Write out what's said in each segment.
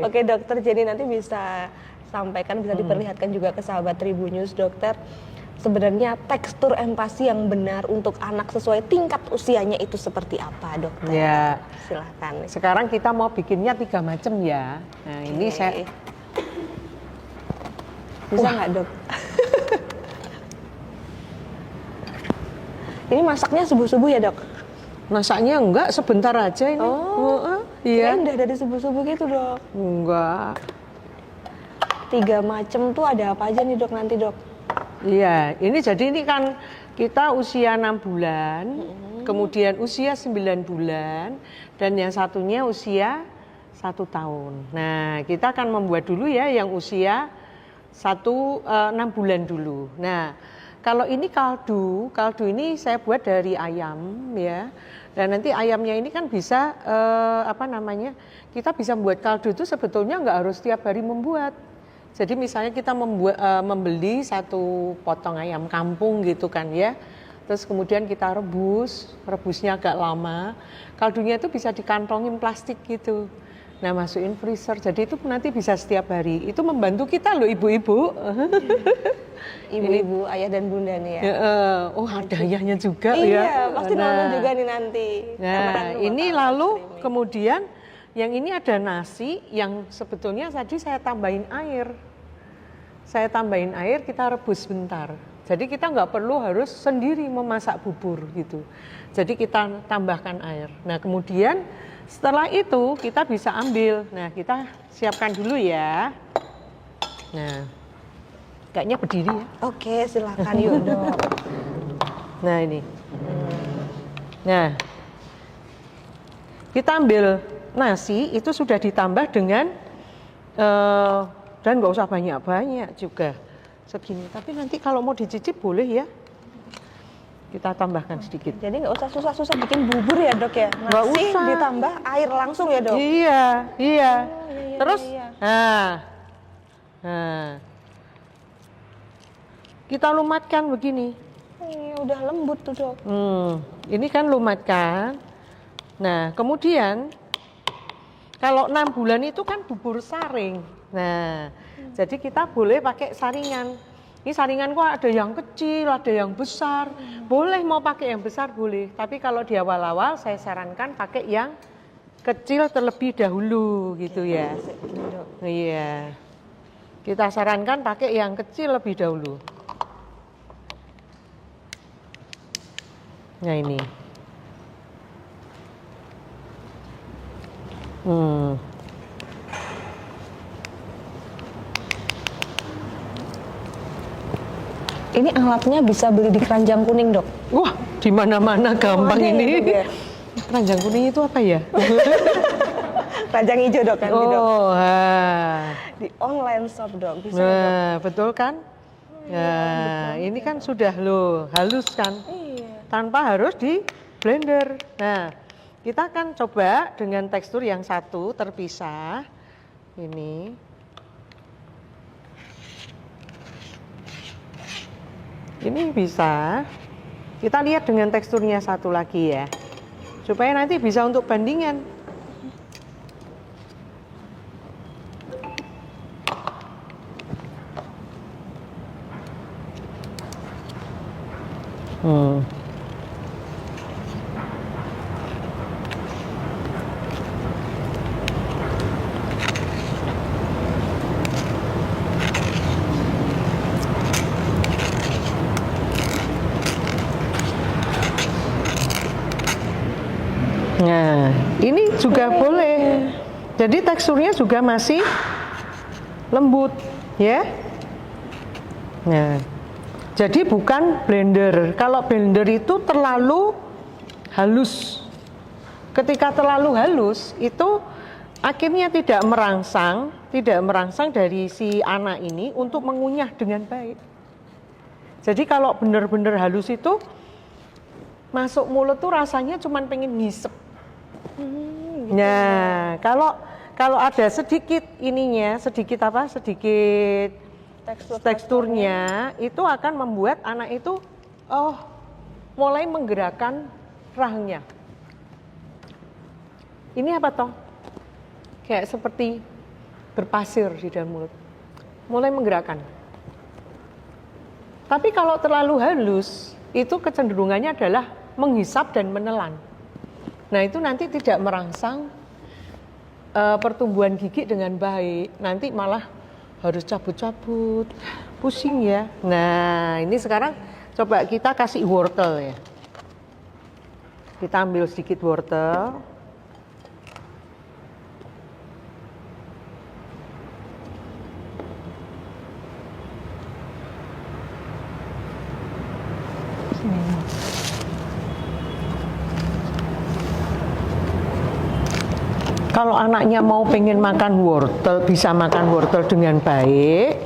Oke dokter, jadi nanti bisa sampaikan, bisa diperlihatkan juga ke sahabat Tribunnews dokter, sebenarnya tekstur empasi yang benar untuk anak sesuai tingkat usianya itu seperti apa dokter? Ya, silahkan. Sekarang kita mau bikinnya 3 macam ya. Nah ini saya bisa nggak dok? Ini masaknya subuh-subuh ya dok? Masaknya enggak, sebentar aja ini. Iya. Udah dari subuh-subuh gitu dok? Enggak. 3 macam tuh ada apa aja nih dok nanti dok? Iya, ini kan kita usia 6 bulan, kemudian usia 9 bulan, dan yang satunya usia 1 tahun. Nah, kita akan membuat dulu ya yang usia 6 bulan dulu. Nah, kalau ini kaldu ini saya buat dari ayam ya. Dan nanti ayamnya ini kan bisa kita bisa membuat kaldu itu sebetulnya nggak harus tiap hari membuat. Jadi misalnya kita membeli 1 potong ayam kampung gitu kan ya. Terus kemudian kita rebusnya agak lama. Kaldunya itu bisa dikantongin plastik gitu. Nah, masukin freezer. Jadi itu nanti bisa setiap hari. Itu membantu kita loh ibu-ibu. Ibu-ibu, ayah dan bunda nih ya. Ada ayahnya juga ya. Iya, pasti nonton juga nih nanti. Nah, ini lalu kemudian yang ini ada nasi yang sebetulnya tadi saya tambahin air. Saya tambahin air, kita rebus bentar. Jadi kita nggak perlu harus sendiri memasak bubur gitu. Jadi kita tambahkan air. Nah, kemudian setelah itu kita bisa ambil. Nah, kita siapkan dulu ya. Nah, kayaknya berdiri ya. Oke, silakan yuk dok. Nah ini. Nah, kita ambil nasi itu sudah ditambah dengan dan nggak usah banyak-banyak juga segini. Tapi nanti kalau mau dicicip boleh ya. Kita tambahkan sedikit. Jadi nggak usah susah-susah bikin bubur ya dok ya? Nggak usah. Ditambah air langsung ya dok? Iya. Iya. Terus, nah, kita lumatkan begini. Udah lembut tuh dok. Ini kan lumatkan. Nah, kemudian kalau 6 bulan itu kan bubur saring. Nah, jadi kita boleh pakai saringan. Ini saringan kok ada yang kecil, ada yang besar. Boleh mau pakai yang besar boleh. Tapi kalau di awal-awal saya sarankan pakai yang kecil terlebih dahulu gitu ya. Iya. Kita sarankan pakai yang kecil lebih dahulu. Nah ini. Ini alatnya bisa beli di Keranjang Kuning dok? Wah, di mana-mana gampang ini. Keranjang Kuning itu apa ya? Keranjang hijau dok kan? Di online shop dok. Bisa dok? Betul kan? Ini kan sudah halus kan? Iya. Tanpa harus di blender. Nah, kita akan coba dengan tekstur yang satu terpisah. Ini bisa. Kita lihat dengan teksturnya satu lagi ya. Supaya nanti bisa untuk bandingan. Nah, ini juga boleh. Jadi teksturnya juga masih lembut, ya. Nah, jadi bukan blender. Kalau blender itu terlalu halus. Ketika terlalu halus, itu akhirnya tidak merangsang dari si anak ini untuk mengunyah dengan baik. Jadi kalau benar-benar halus itu masuk mulut tuh rasanya cuman pengen ngisep. Gitu Nah, kalau ada sedikit teksturnya itu akan membuat anak itu mulai menggerakkan rahangnya. Ini apa toh? Kayak seperti berpasir di dalam mulut. Mulai menggerakkan. Tapi kalau terlalu halus, itu kecenderungannya adalah menghisap dan menelan. Nah itu nanti tidak merangsang pertumbuhan gigi dengan baik. Nanti malah harus cabut-cabut, pusing ya. Nah ini sekarang coba kita kasih wortel ya. Kita ambil sedikit wortel. Kalau anaknya mau pengen makan wortel, bisa makan wortel dengan baik,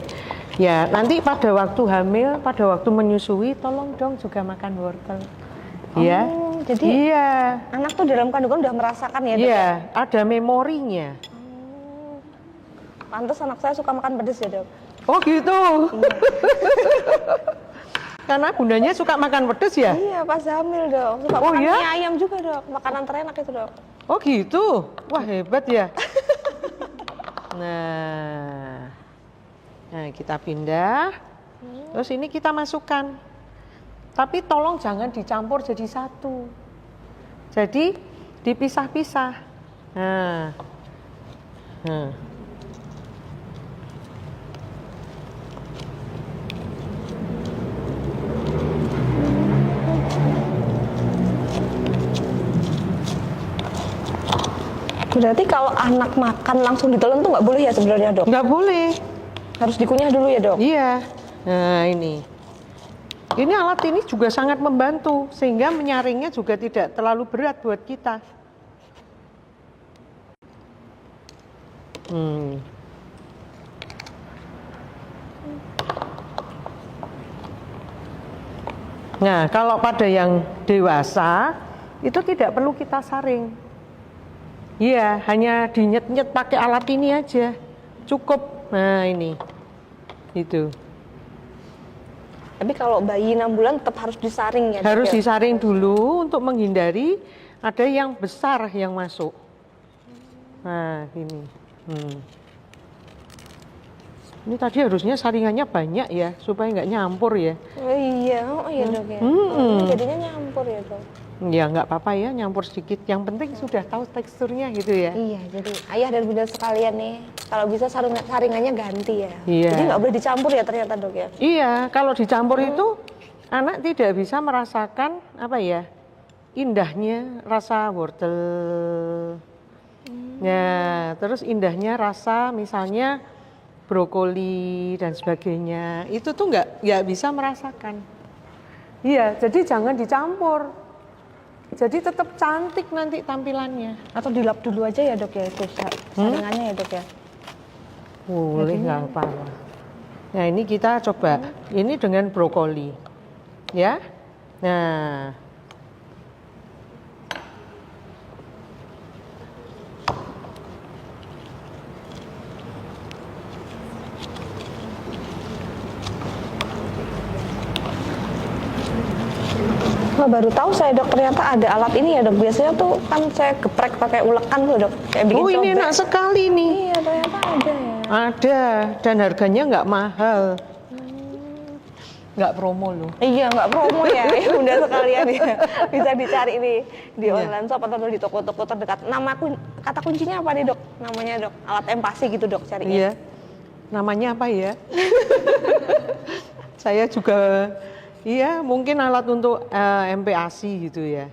ya nanti pada waktu hamil, pada waktu menyusui, tolong dong juga makan wortel. Ya, jadi iya. Anak tuh dalam kandungan udah merasakan ya, Dok? Iya, ada memorinya. Pantes anak saya suka makan pedes ya, Dok? Oh gitu. Karena bundanya suka makan pedes ya? Iya, pas hamil, Dok. Suka makan mie ayam juga, Dok. Makanan terenak itu, Dok. Oh gitu, wah hebat ya. Nah kita pindah, terus ini kita masukkan. Tapi tolong jangan dicampur jadi satu. Jadi dipisah-pisah. Nah. Berarti kalau anak makan langsung ditelan tuh nggak boleh ya sebenarnya, Dok? Nggak boleh. Harus dikunyah dulu ya, Dok? Iya. Nah ini. Ini alat ini juga sangat membantu sehingga menyaringnya juga tidak terlalu berat buat kita. Nah, kalau pada yang dewasa itu tidak perlu kita saring. Iya, hanya dinyet-nyet pakai alat ini aja. Cukup. Nah, ini. Itu. Tapi kalau bayi 6 bulan tetap harus disaring ya? Harus Dok, ya? disaring dulu untuk menghindari ada yang besar yang masuk. Nah, ini. Ini tadi harusnya saringannya banyak ya, supaya nggak nyampur ya. Oh iya, Dok ya. Jadinya nyampur ya, Dok. Ya nggak apa-apa ya, nyampur sedikit. Yang penting sudah tahu teksturnya gitu ya. Iya, jadi ayah dan bunda sekalian nih, kalau bisa saringannya ganti ya. Iya. Jadi nggak boleh dicampur ya ternyata, Dok ya. Iya, kalau dicampur itu anak tidak bisa merasakan apa ya, indahnya rasa wortel. Ya, terus indahnya rasa misalnya brokoli dan sebagainya. Itu tuh nggak bisa merasakan. Iya, jadi jangan dicampur. Jadi tetap cantik nanti tampilannya. Atau dilap dulu aja ya, Dok ya, itu saringannya ya, Dok ya. Boleh, nggak apa-apa. Nah ini kita coba, ini dengan brokoli, ya. Nah, Wah, baru tahu saya, Dok, ternyata ada alat ini ya, Dok. Biasanya tuh kan saya geprek pakai ulekan tuh, Dok. Kayak bikin ini cobek. enak sekali nih. Iya, ternyata ada ya. Ada, dan harganya nggak mahal. Nggak promo loh. Iya, nggak promo ya, bunda sekalian ya. Bisa dicari nih di online shop atau di toko-toko terdekat. Kata kuncinya apa nih, Dok? Namanya, Dok, alat empasi gitu, Dok, carinya. Iya. Namanya apa ya? Saya juga, iya mungkin alat untuk MPASI gitu ya.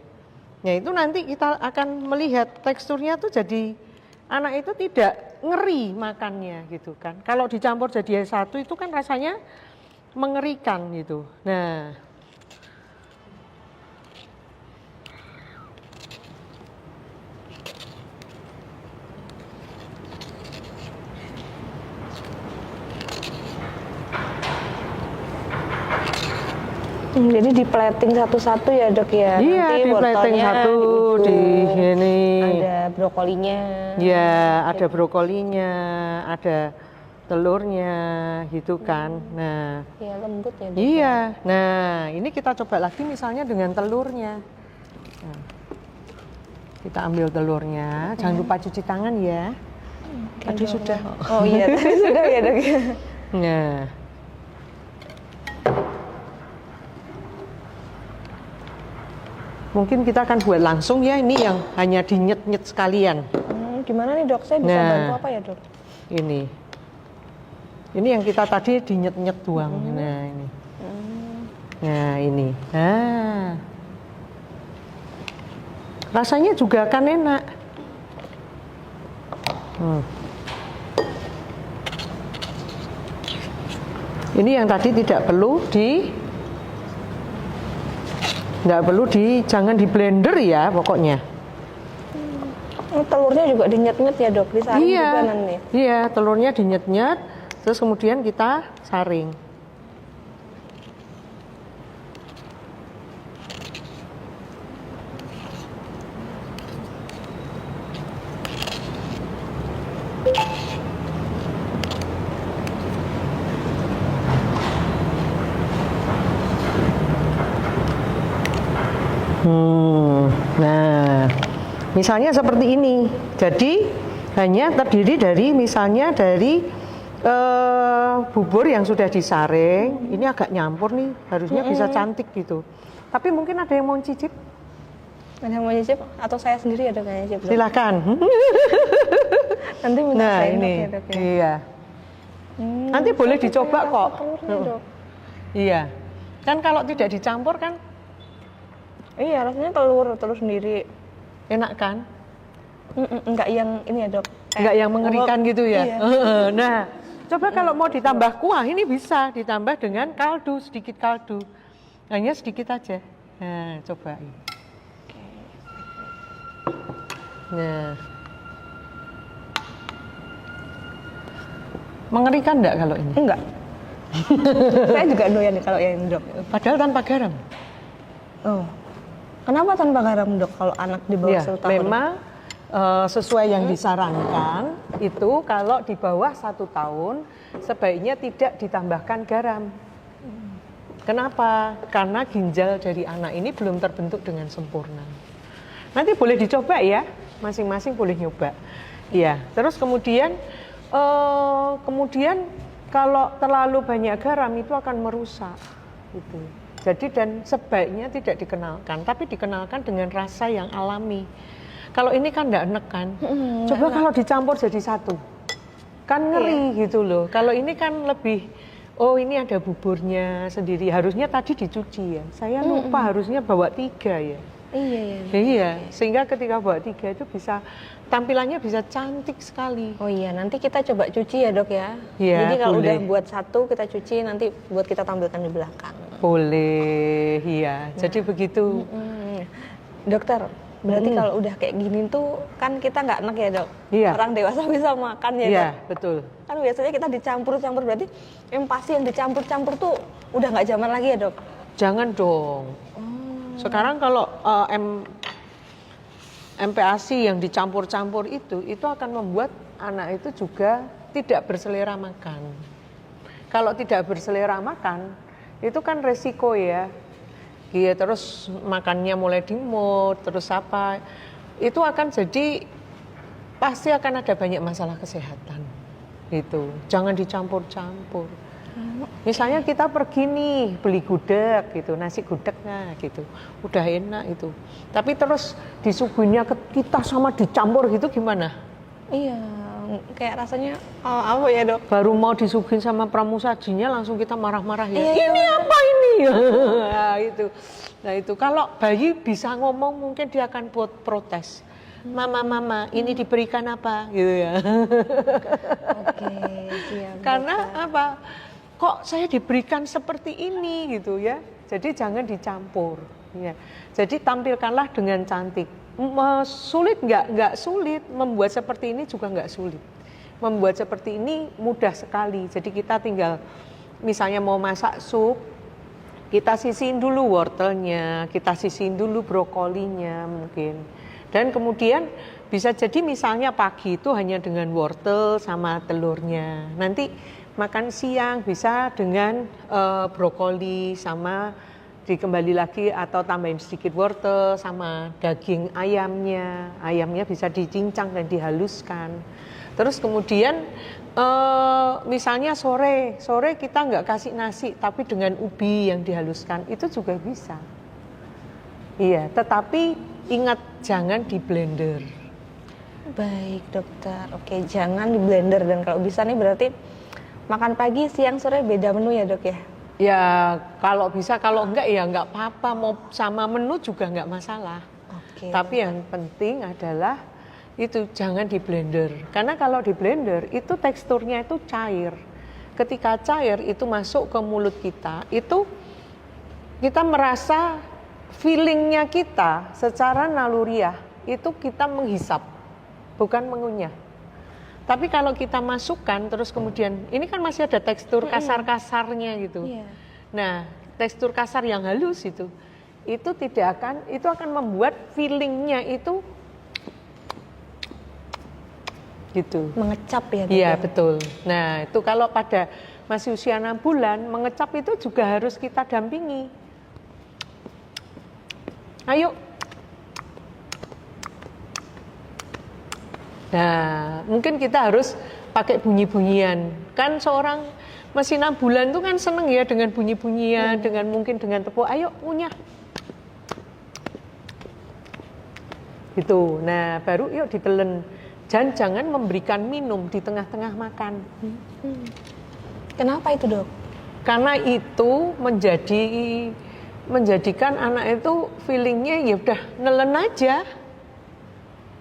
Ya itu nanti kita akan melihat teksturnya tuh jadi anak itu tidak ngeri makannya gitu kan. Kalau dicampur jadi satu itu kan rasanya mengerikan gitu. Nah, jadi di plating satu-satu ya, Dok ya. iya, Nanti di plating wortelnya satu di sini. ada brokolinya. Ya, ada brokolinya, ada telurnya gitu kan. Nah, Iya, lembut ya, Dok. iya. Nah, ini kita coba lagi misalnya dengan telurnya. Nah, kita ambil telurnya, jangan lupa cuci tangan ya. Tadi sudah. Oh iya, tadi sudah ya dok. Nah, mungkin kita akan buat langsung ya, ini yang hanya dinyet-nyet sekalian. Gimana nih dok, saya bisa bantu apa ya dok? Ini yang kita tadi dinyet-nyet doang. Nah ini. Nah ini. Nah, rasanya juga akan enak. Ini yang tadi tidak perlu jangan di blender ya pokoknya. Telurnya juga dinyet-nyet ya dok, disaring juga nanti. Iya, telurnya dinyet-nyet, terus kemudian kita saring. Nah, misalnya seperti ini. Jadi hanya terdiri dari misalnya dari bubur yang sudah disaring. Ini agak nyampur nih, harusnya bisa cantik gitu. Tapi mungkin ada yang mau cicip? Ada yang mau cicip atau saya sendiri ada yang cicip? Silakan. Nanti minta Nah saya ini, ya, dok, ya? iya. Nanti boleh dicoba kok. Dok. Iya. Kan kalau tidak dicampur kan Iya, rasanya telur sendiri. enak kan? Enggak yang ini ya dok. Enggak yang mengerikan gitu ya. Iya. Nah, coba kalau mau ditambah kuah ini bisa ditambah dengan kaldu, sedikit kaldu. Hanya sedikit aja. Nah, coba. Nah. Mengerikan enggak kalau ini? Enggak. Saya juga doyan nih kalau yang dok. Padahal tanpa garam. Oh. Kenapa tanpa garam dok kalau anak di bawah 1 tahun? Memang sesuai yang disarankan itu kalau di bawah 1 tahun sebaiknya tidak ditambahkan garam. Kenapa? Karena ginjal dari anak ini belum terbentuk dengan sempurna. Nanti boleh dicoba ya, masing-masing boleh nyoba. Iya. Terus kemudian kalau terlalu banyak garam itu akan merusak. Gitu. Jadi dan sebaiknya tidak dikenalkan, tapi dikenalkan dengan rasa yang alami. Kalau ini kan enggak enak kan. Coba kalau dicampur jadi satu. Kan ngeri gitu loh. Kalau ini kan lebih, oh ini ada buburnya sendiri. Harusnya tadi dicuci ya. Saya lupa harusnya bawa 3 ya. Iya, sehingga ketika bawa 3 itu bisa tampilannya bisa cantik sekali. Oh iya, nanti kita coba cuci ya dok ya. Iya, jadi kalau boleh. udah buat 1 kita cuci, nanti buat kita tampilkan di belakang. Boleh, iya. Jadi begitu. Dokter, berarti kalau udah kayak gini tuh kan kita nggak enak ya dok. Iya. Orang dewasa bisa makan ya Iya, dok. betul. Kan biasanya kita dicampur-campur, berarti empasi yang dicampur-campur tuh udah nggak zaman lagi ya dok. Jangan dong. Sekarang kalau MPASI yang dicampur-campur itu akan membuat anak itu juga tidak berselera makan. Kalau tidak berselera makan, itu kan resiko ya. Iya, terus makannya mulai dimut, terus apa? Itu akan jadi pasti akan ada banyak masalah kesehatan. Itu jangan dicampur-campur. Misalnya kita pergi nih beli gudeg gitu, nasi gudegnya gitu, udah enak itu. Tapi terus disuguhinnya ke kita sama dicampur gitu gimana? Iya, kayak rasanya apa ya dok? Baru mau disuguhin sama pramusajinya langsung kita marah-marah ya. Iya. Ini apa ini? Nah itu kalau bayi bisa ngomong mungkin dia akan buat protes. Mama, ini diberikan apa? Gitu ya. Oke, siap. Karena apa? Kok saya diberikan seperti ini gitu ya. Jadi jangan dicampur. Ya. Jadi tampilkanlah dengan cantik. Sulit nggak sulit. Membuat seperti ini juga nggak sulit. Membuat seperti ini mudah sekali. Jadi kita tinggal misalnya mau masak sup, kita sisihin dulu wortelnya, kita sisihin dulu brokolinya mungkin. Dan kemudian bisa jadi misalnya pagi itu hanya dengan wortel sama telurnya. Nanti makan siang bisa dengan brokoli sama dikembali lagi atau tambahin sedikit wortel sama daging ayamnya. Ayamnya bisa dicincang dan dihaluskan. Terus kemudian misalnya sore kita nggak kasih nasi, tapi dengan ubi yang dihaluskan, itu juga bisa. Iya, tetapi ingat jangan di blender. Baik dokter, oke jangan di blender, dan kalau bisa nih berarti makan pagi, siang, sore beda menu ya dok ya? Ya kalau bisa, kalau enggak ya enggak apa-apa, mau sama menu juga enggak masalah. Oke. Tapi yang penting adalah itu jangan di blender, karena kalau di blender itu teksturnya itu cair. Ketika cair itu masuk ke mulut kita, itu kita merasa feelingnya kita secara naluriah itu kita menghisap, bukan mengunyah. Tapi kalau kita masukkan terus kemudian ini kan masih ada tekstur kasar-kasarnya gitu. Iya. Nah, tekstur kasar yang halus itu tidak akan, itu akan membuat feelingnya itu gitu. Mengecap ya dok? Iya, ya? betul. Nah, itu kalau pada masih usia 6 bulan, mengecap itu juga harus kita dampingi. Ayo. Nah, mungkin kita harus pakai bunyi-bunyian. Kan seorang masih 6 bulan itu kan seneng ya dengan bunyi-bunyian, dengan mungkin dengan tepuk, ayo ngunyah. Gitu. Nah, baru yuk ditelen. Dan jangan memberikan minum di tengah-tengah makan. Kenapa itu dok? Karena itu menjadikan anak itu feelingnya ya udah nelen aja.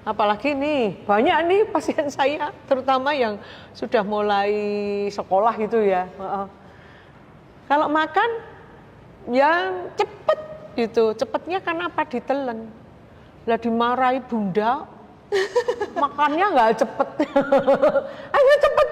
Apalagi nih banyak nih pasien saya, terutama yang sudah mulai sekolah gitu ya. Kalau makan yang cepet gitu, cepetnya karena apa? Ditelen. Lah dimarahi bunda, makannya nggak cepet. Ayo cepet.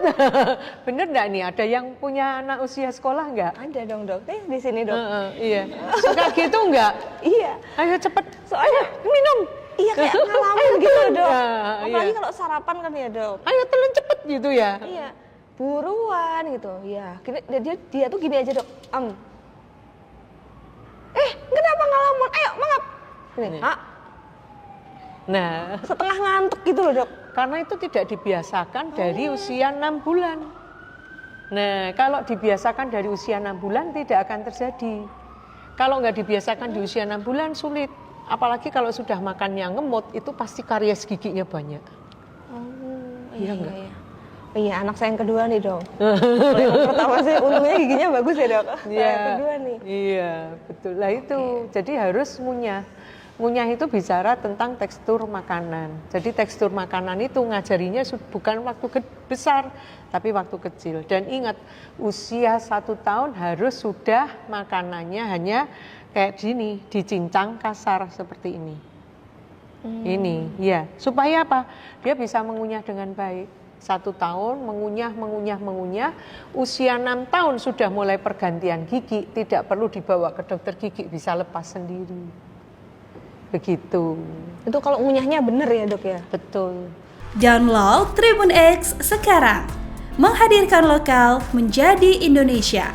Bener nggak nih? Ada yang punya anak usia sekolah nggak? Ada dong dok, di sini dok. Iya. Suka gitu nggak? Iya. Ayo cepet. Soalnya Minum. iya kayak ngalamin gitu dok. Ya, Apalagi iya. kalau sarapan kan ya dok. Ayo telan cepet gitu ya. Iya. Buruan gitu. Iya. Dia tuh gini aja dok. Kenapa ngelamun? Ayo mangap. Gini. Nah, Setengah ngantuk gitu loh dok. karena itu tidak dibiasakan dari usia 6 bulan. Nah, kalau dibiasakan dari usia 6 bulan tidak akan terjadi. Kalau nggak dibiasakan di usia 6 bulan sulit. Apalagi kalau sudah makannya ngemut, itu pasti karies giginya banyak. Iya nggak? iya. Oh iya, anak saya yang kedua nih dong. Kalau yang pertama sih untungnya giginya bagus ya dok. Iya. Yang kedua nih. Iya, betul. Lah itu. Jadi harus ngunyah. Ngunyah itu bicara tentang tekstur makanan. Jadi tekstur makanan itu ngajarinya bukan waktu besar, tapi waktu kecil. Dan ingat, usia 1 tahun harus sudah makanannya hanya kayak gini, dicincang kasar seperti ini. Ini, ya. Supaya apa? Dia bisa mengunyah dengan baik. 1 tahun mengunyah. Usia 6 tahun sudah mulai pergantian gigi, tidak perlu dibawa ke dokter gigi, bisa lepas sendiri. Begitu. Itu kalau ngunyahnya bener ya dok ya? Betul. Download Tribun X sekarang. Menghadirkan lokal menjadi Indonesia.